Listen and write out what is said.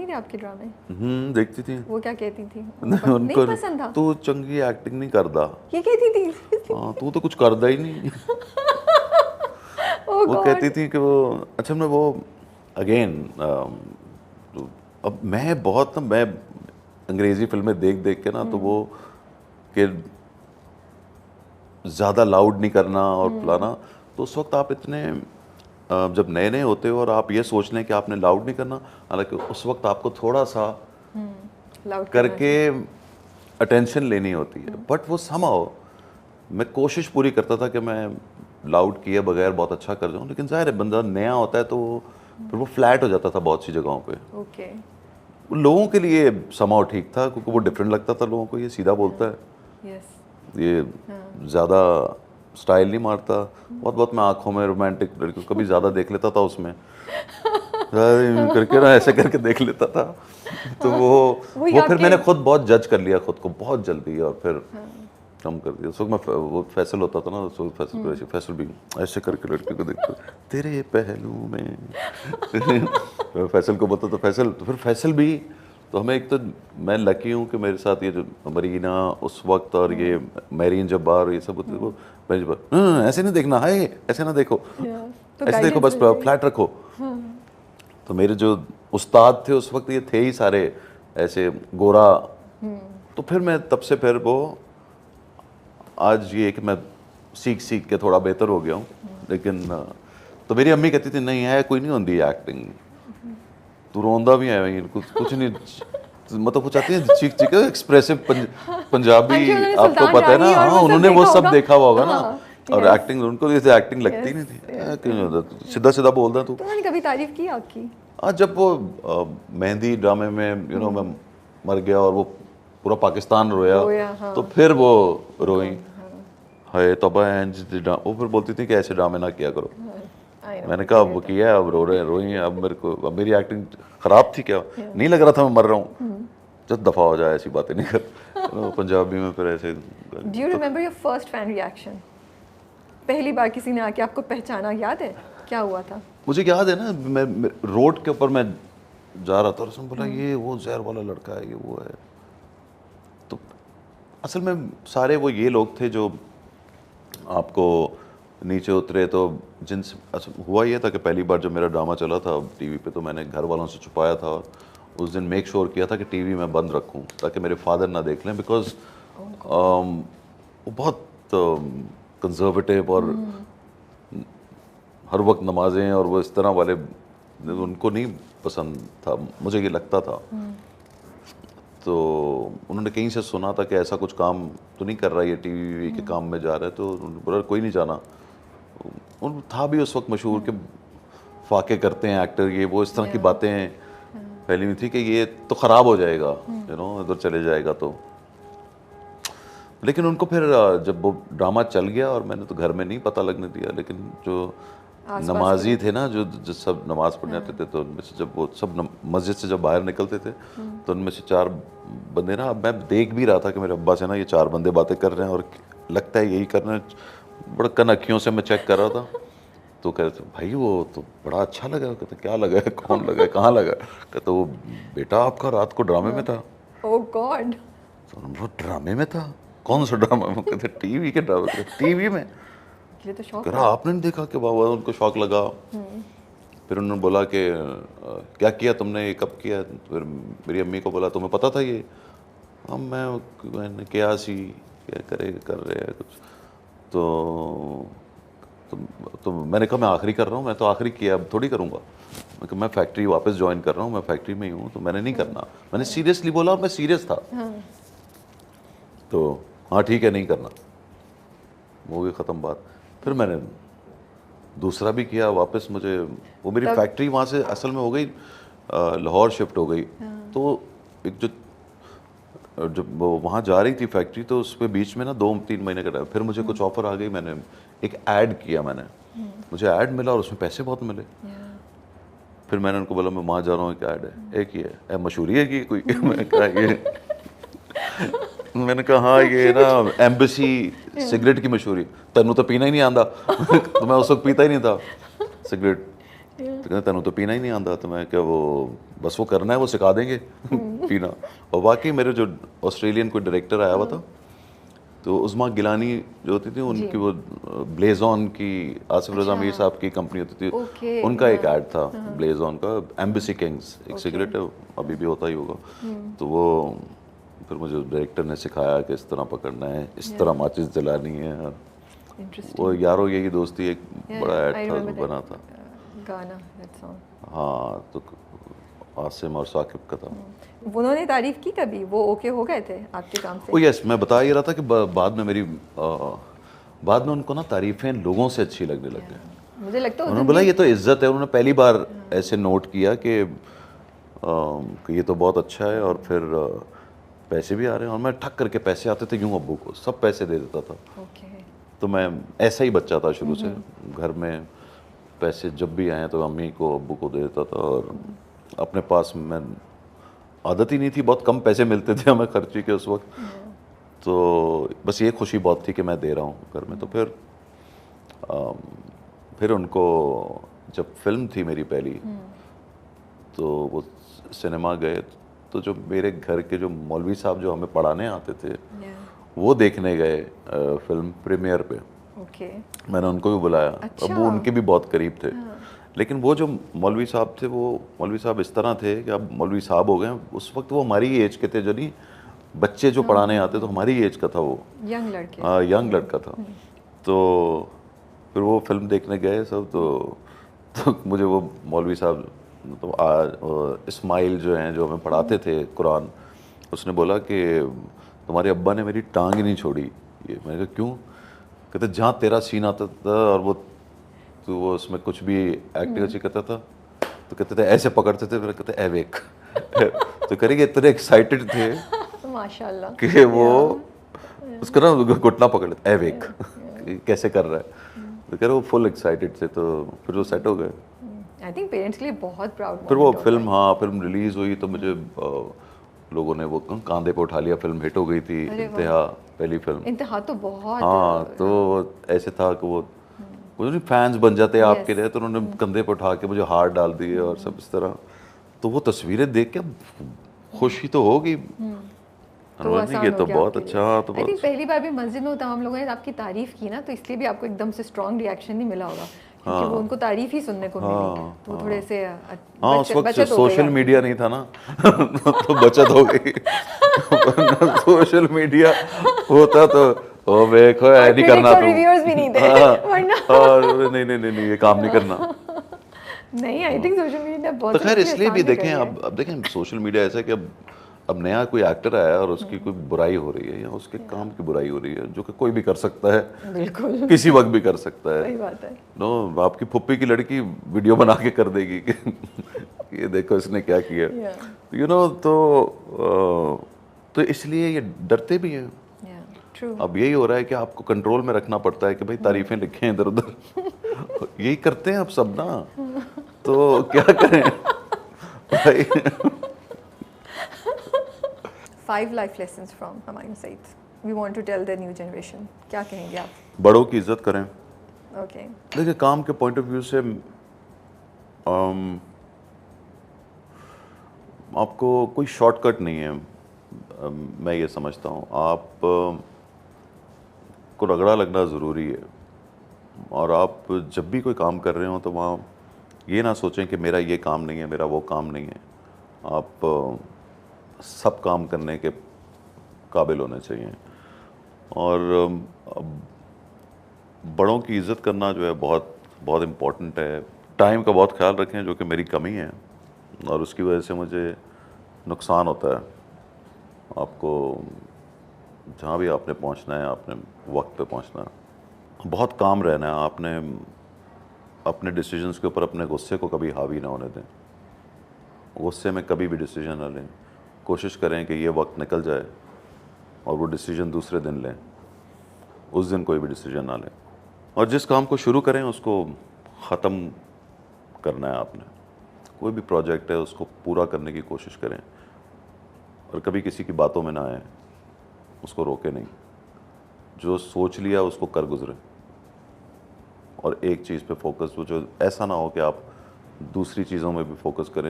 थी आपके ड्रामे? देखती थी। वो क्या कहती थी? उनको नहीं पसंद था? तू चंगी एक्टिंग नहीं करदा, ये कहती थी? हाँ तू तो कुछ करदा ही नहीं। ओह वो गॉड। कहती थी कि वो अच्छा मैं वो अगेन अब मैं अंग्रेजी फिल्में देख देख के ना तो वो कि ज़्यादा लाउड नहीं करना और फलाना, तो उस वक्त आप इतने जब नए नए होते हो और आप ये सोच लें कि आपने लाउड नहीं करना, हालांकि उस वक्त आपको थोड़ा सा लाउड करके अटेंशन लेनी होती है, बट वो समहाउ मैं कोशिश पूरी करता था कि मैं लाउड किए बगैर बहुत अच्छा कर जाऊं, लेकिन जाहिर है बंदा नया होता है तो फिर वो फ्लैट हो जाता था बहुत सी जगहों पे। ओके। लोगों के लिए समहाउ ठीक था क्योंकि वो डिफरेंट लगता था लोगों को, ये सीधा बोलता है, यस। ये ज़्यादा स्टाइल नहीं मारता, बहुत बहुत मैं आंखों में रोमांटिक लड़कियों कभी ज़्यादा देख लेता था उसमें करके ना ऐसे करके देख लेता था। तो वो फिर मैंने खुद बहुत जज कर लिया खुद को बहुत जल्दी और फिर कम कर दिया। सो मैं वो फैसल होता था ना, सो फैसल को ऐसे फैसल भी ऐसे करके लड़के को देखता तेरे पहलू में फैसल को बता तो फैसल, तो फिर फैसल भी तो हमें एक तो मैं लकी हूँ कि मेरे साथ ये जो मरीना उस वक्त और ये मैरीन जब्बार ये सब होते वो ऐसे नहीं देखना, हाय ऐसे ना देखो, ऐसे देखो बस फ्लैट रखो। तो मेरे जो उस्ताद थे उस वक्त ये थे ही सारे ऐसे गोरा, तो फिर मैं तब से फिर वो आज ये कि मैं सीख सीख के थोड़ा बेहतर हो गया हूँ। लेकिन तो मेरी अम्मी कहती थी नहीं है कोई नहीं होती एक्टिंग, तू रोंदा भी है कुछ नहीं, मतलब कुछ आती है चीख चीख एक्सप्रेसिव पंजाबी आपको पता है ना, हाँ उन्होंने वो सब देखा हुआ होगा ना, और एक्टिंग उनको जैसे एक्टिंग लगती नहीं थी, सीधा सीधा बोलता तू। तो उन्होंने कभी तारीफ की आपकी? हाँ जब वो मेहंदी ड्रामे में यू नो मैं मर गया और वो पूरा पाकिस्तान रोया, तो फिर वो रोई, हाय तबा वो फिर बोलती थी कि ऐसे ड्रामे ना किया करो। मैंने कहा अब किया अब रोई, अब मेरे को अब मेरी एक्टिंग खराब थी क्या, नहीं लग रहा था मैं मर रहा हूँ, जब दफा हो जाए ऐसी बातें नहीं कर। पंजाबी में फिर ऐसे। Do you remember your first fan reaction? पहली बार किसी ने आके आपको पहचाना, याद है क्या हुआ था? मुझे याद है ना, मैं रोड के ऊपर मैं जा रहा था और उसने बोला ये वो जहर वाला लड़का है, ये वो है। तो असल में सारे वो ये लोग थे जो आपको नीचे उतरे, तो जिनसे हुआ ये था कि पहली बार जब मेरा ड्रामा चला था टीवी पे तो मैंने घर वालों से छुपाया था, उस दिन मेक श्योर किया था कि टीवी में बंद रखूं ताकि मेरे फादर ना देख लें, बिकॉज वो बहुत कंजर्वेटिव और हर वक्त नमाजें और वो इस तरह वाले उनको नहीं पसंद था, मुझे ये लगता था। तो उन्होंने कहीं से सुना था कि ऐसा कुछ काम तो नहीं कर रहा है, ये टीवी के काम में जा रहा है, तो उन्होंने बोला कोई नहीं जाना। उन था भी उस वक्त मशहूर के फाके करते हैं एक्टर, ये वो इस तरह की बातें फैली हुई थी कि ये तो ख़राब हो जाएगा, यू नो इधर चले जाएगा। तो लेकिन उनको फिर जब वो ड्रामा चल गया और मैंने तो घर में नहीं पता लगने दिया, लेकिन जो नमाजी थे ना जो सब नमाज पढ़ने आते थे, तो उनमें से जब वो सब मस्जिद से जब बाहर निकलते थे तो उनमें से 4 बंदे ना, अब मैं देख भी रहा था कि मेरे अब्बा से ना ये 4 बंदे बातें कर रहे हैं और लगता है यही कर रहे हैं, बड़ा कन अखियों से मैं चेक कर रहा था। तो कह रहे थे भाई वो तो बड़ा अच्छा लगा, कहते क्या लगा है, कौन लगा है, कहाँ लगा, कहते वो बेटा आपका रात को ड्रामे में था। ओह गॉड। तो वो ड्रामे में था, कौन सा ड्रामा? कहते टीवी के ड्रामे, टीवी में। ये तो शौक कहा आपने नहीं देखा कि बाबा, उनको शौक लगा। फिर उन्होंने बोला कि क्या किया तुमने, ये कब किया? फिर मेरी अम्मी को बोला तुम्हें पता था ये? हम मैंने क्या सी क्या कर रहे हैं कुछ। तो मैंने कहा मैं आखिरी कर रहा हूँ, मैं तो आखिरी किया अब थोड़ी करूँगा, मैं फैक्ट्री वापस ज्वाइन कर रहा हूँ, मैं फैक्ट्री में ही हूँ, तो मैंने नहीं करना। मैंने सीरियसली बोला और मैं सीरियस था। तो हाँ ठीक है नहीं करना, वो भी ख़त्म बात। फिर मैंने दूसरा भी किया वापस, मुझे वो मेरी फैक्ट्री वहाँ से असल में हो गई लाहौर शिफ्ट हो गई। तो एक जो जब वो वहाँ जा रही थी फैक्ट्री, तो उस पर बीच में ना 2-3 महीने का टाइम, फिर मुझे कुछ ऑफ़र आ गई, मैंने एक ऐड किया, मुझे ऐड मिला और उसमें पैसे बहुत मिले। फिर मैंने उनको बोला मैं वहाँ जा रहा हूँ, एक ऐड है, एक ही है, मशहूरी है कि कोई मैंने कहा ये मैंने कहा हाँ ये ना एम्बेसी सिगरेट की मशहूरी, तेनू तो पीना ही नहीं आंदा। तो मैं उस वक्त पीता ही नहीं था सिगरेट, तो कहते तेनू तो पीना ही नहीं आंदा। तो मैं क्या वो बस वो करना है, वो सिखा देंगे पीना। और वाकई मेरे जो ऑस्ट्रेलियन कोई डायरेक्टर आया हुआ था, तो उस्मा गिलानी जो होती थी उनकी वो ब्लेज ऑन की, आसिफ रजा मीर साहब की कंपनी होती थी, ओके, उनका एक ऐड था ब्लेज ऑन का, एम्बेसी किंग्स, एक सिगरेट है, अभी भी होता ही होगा। तो वो फिर मुझे डायरेक्टर ने सिखाया कि इस तरह पकड़ना है, इस तरह माचिस जलानी है। इंटरेस्टिंग। वो यारो यही दोस्ती एक बड़ा ऐड था जो बना था। गाना, that song। हाँ, तो आसिम और साकिब का था। उन्होंने तारीफ की कभी? वो ओके हो गए थे आपके काम से? ओ यस, मैं बता ही रहा था कि बाद में मेरी बाद में उनको ना तारीफें लोगों से अच्छी लगने लग गई। मुझे लगता है उन्होंने बोला ये तो इज्जत है। उन्होंने पहली बार ऐसे नोट किया कि ये तो बहुत अच्छा है, और फिर पैसे भी आ रहे हैं। और मैं ठक करके पैसे आते थे यूँ, अब्बू को सब पैसे दे देता था। ओके। तो मैं ऐसा ही बच्चा था शुरू से, घर में पैसे जब भी आए तो अम्मी को अब्बू को दे देता था। और अपने पास मैं, आदत ही नहीं थी, बहुत कम पैसे मिलते थे हमें खर्ची के उस वक्त, तो बस ये खुशी बहुत थी कि मैं दे रहा हूँ घर में। तो फिर उनको, जब फिल्म थी मेरी पहली, तो वो सिनेमा गए, तो जो मेरे घर के जो मौलवी साहब जो हमें पढ़ाने आते थे, वो देखने गए फिल्म प्रीमियर पे। ओके। मैंने उनको भी बुलाया। अच्छा। अब वो उनके भी बहुत करीब थे। लेकिन वो जो मौलवी साहब थे, वो मौलवी साहब इस तरह थे कि अब मौलवी साहब हो गए, उस वक्त वो हमारी एज के थे, जो नहीं बच्चे जो पढ़ाने आते तो हमारी एज का था वो, यंग लड़के। हाँ यंग लड़का था। तो फिर वो फिल्म देखने गए सब, तो मुझे वो मौलवी साहब, तो इस्माइल जो हैं, जो हमें पढ़ाते थे कुरान, उसने बोला कि तुम्हारे अब्बा ने मेरी टांग ही नहीं छोड़ी। ये मैंने कहा क्यों? कहते जहाँ तेरा सीन आता था और वो उसमें कुछ भी एक्टिंग अच्छी करता था, तो कहते थे ऐसे पकड़ते थे, फिर कहते एवेक तो करेंगे, इतने एक्साइटेड थे माशाल्लाह कि वो उसका ना घुटना पकड़ लेते, एवेक कैसे कर रहा है, तो कह रहे वो फुल एक्साइटेड थे। तो फिर वो सेट हो गए। आई थिंक पेरेंट्स के लिए बहुत प्राउड। फिर वो फिल्म, हाँ फिल्म रिलीज हुई तो मुझे लोगों ने वो कांधे पे उठा लिया। फिल्म हिट हो गई थी, इंतहा पहली फिल्म। इंतहा तो बहुत, हाँ, तो ऐसे था कि वो जो फैंस बन जाते हैं आपके लिए, तो उन्होंने कंधे पे उठा के मुझे हार डाल दिए और सब इस तरह। तो वो तस्वीरें देख के खुशी तो होगी, तो आसान ये हो तो गया बहुत आपके अच्छा। लिए। तो आई थिंक पहली बार भी मस्जिद में तमाम लोगों ने आपकी तारीफ की ना, तो इसलिए भी आपको एकदम से स्ट्रॉन्ग रिएक्शन नहीं मिला होगा, क्योंकि वो उनको तारीफ ही सुनने को मिली। तो वो थोड़े से हाँ, उस वक्त सोशल मीडिया नहीं था ना तो बचत हो गई सोशल मीडिया होता तो ओ देखो ऐ नहीं करना, तो रिव्यूअर्स भी नहीं थे वरना और नहीं ये काम नहीं करना। नहीं, आई थिंक सोशल मीडिया बहुत, तो खैर इसलिए भी देखें, अब देखें सोशल मीडिया ऐसा है कि अब नया कोई एक्टर आया और उसकी कोई बुराई हो रही है या उसके काम की बुराई हो रही है, जो कि कोई भी कर सकता है, बिल्कुल किसी वक्त भी कर सकता है। सही बात है। नो, आपकी फुप्पी की लड़की वीडियो बना के कर देगी कि ये देखो इसने क्या किया, यू नो। तो इसलिए ये डरते भी हैं। अब यही हो रहा है कि आपको कंट्रोल में रखना पड़ता है कि भाई तारीफें लिखें इधर उधर यही करते हैं अब सब ना, तो क्या करें भाई। 5 life lessons from Humayun Saeed we want to tell the new generation, क्या कहेंगे आप? बड़ों की इज्जत करें। ओके। देखिए काम के पॉइंट ऑफ व्यू से आपको कोई शॉर्टकट नहीं है, मैं ये समझता हूँ। आप को रगड़ा लगना ज़रूरी है, और आप जब भी कोई काम कर रहे हो तो वहाँ ये ना सोचें कि मेरा ये काम नहीं है, मेरा वो काम नहीं है। आप सब काम करने के काबिल होने चाहिए। और बड़ों की इज़्ज़त करना जो है बहुत बहुत इम्पोर्टेंट है। टाइम का बहुत ख्याल रखें, जो कि मेरी कमी है, और उसकी वजह से मुझे नुकसान होता है। आपको जहाँ भी आपने पहुँचना है, आपने वक्त पे पहुँचना है, बहुत काम रहना है। आपने अपने डिसीजंस के ऊपर अपने गुस्से को कभी हावी ना होने दें। गुस्से में कभी भी डिसीजन ना लें। कोशिश करें कि ये वक्त निकल जाए और वो डिसीजन दूसरे दिन लें, उस दिन कोई भी डिसीजन ना लें। और जिस काम को शुरू करें उसको ख़त्म करना है आपने। कोई भी प्रोजेक्ट है उसको पूरा करने की कोशिश करें, और कभी किसी की बातों में ना आए, उसको रोके नहीं। जो सोच लिया उसको कर गुजरे, और एक चीज़ पे फोकस हो, जो ऐसा ना हो कि आप दूसरी चीज़ों में भी फोकस करें।